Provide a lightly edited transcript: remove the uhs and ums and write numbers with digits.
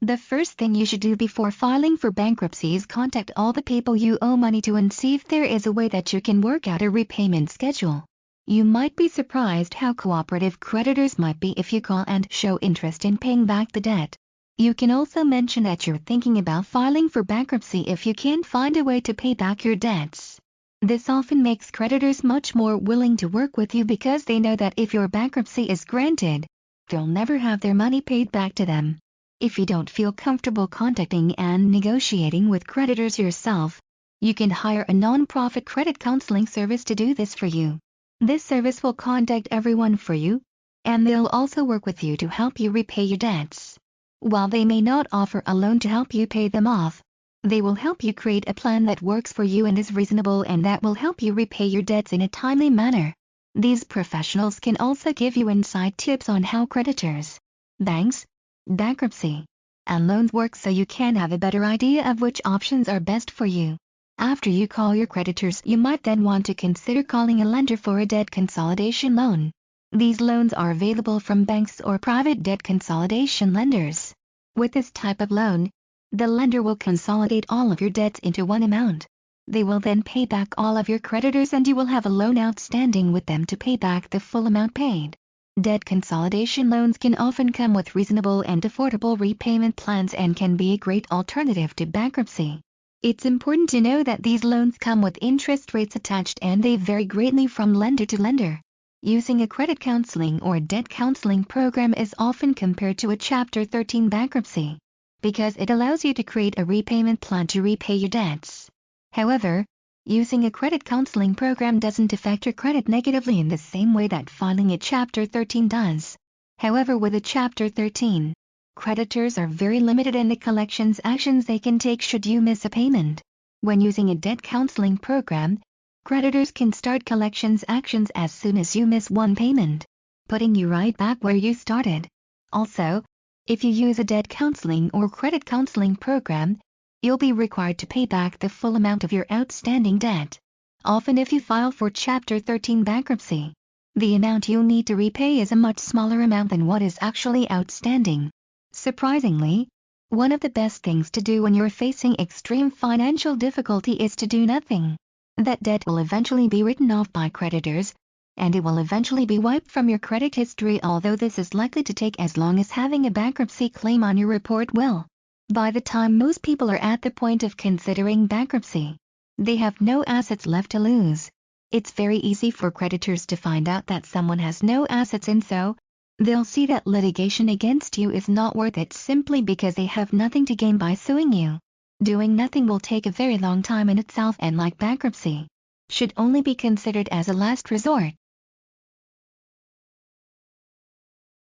The first thing you should do before filing for bankruptcy is contact all the people you owe money to and see if there is a way that you can work out a repayment schedule. You might be surprised how cooperative creditors might be if you call and show interest in paying back the debt. You can also mention that you're thinking about filing for bankruptcy if you can't find a way to pay back your debts. This often makes creditors much more willing to work with you because they know that if your bankruptcy is granted, they'll never have their money paid back to them. If you don't feel comfortable contacting and negotiating with creditors yourself, you can hire a non-profit credit counseling service to do this for you. This service will contact everyone for you, and they'll also work with you to help you repay your debts. While they may not offer a loan to help you pay them off, they will help you create a plan that works for you and is reasonable and that will help you repay your debts in a timely manner. These professionals can also give you inside tips on how creditors, banks, bankruptcy, and loans work so you can have a better idea of which options are best for you. After you call your creditors, you might then want to consider calling a lender for a debt consolidation loan. These loans are available from banks or private debt consolidation lenders. With this type of loan, the lender will consolidate all of your debts into one amount. They will then pay back all of your creditors and you will have a loan outstanding with them to pay back the full amount paid. Debt consolidation loans can often come with reasonable and affordable repayment plans and can be a great alternative to bankruptcy. It's important to know that these loans come with interest rates attached and they vary greatly from lender to lender. Using a credit counseling or debt counseling program is often compared to a Chapter 13 bankruptcy, because it allows you to create a repayment plan to repay your debts. However, using a credit counseling program doesn't affect your credit negatively in the same way that filing a Chapter 13 does. However, with a Chapter 13, creditors are very limited in the collections actions they can take should you miss a payment. When using a debt counseling program, creditors can start collections actions as soon as you miss one payment, putting you right back where you started. Also, if you use a debt counseling or credit counseling program, you'll be required to pay back the full amount of your outstanding debt. Often if you file for Chapter 13 bankruptcy, the amount you'll need to repay is a much smaller amount than what is actually outstanding. Surprisingly, one of the best things to do when you're facing extreme financial difficulty is to do nothing. That debt will eventually be written off by creditors, and it will eventually be wiped from your credit history, although this is likely to take as long as having a bankruptcy claim on your report will. By the time most people are at the point of considering bankruptcy, they have no assets left to lose. It's very easy for creditors to find out that someone has no assets and so, they'll see that litigation against you is not worth it simply because they have nothing to gain by suing you. Doing nothing will take a very long time in itself and like bankruptcy, should only be considered as a last resort.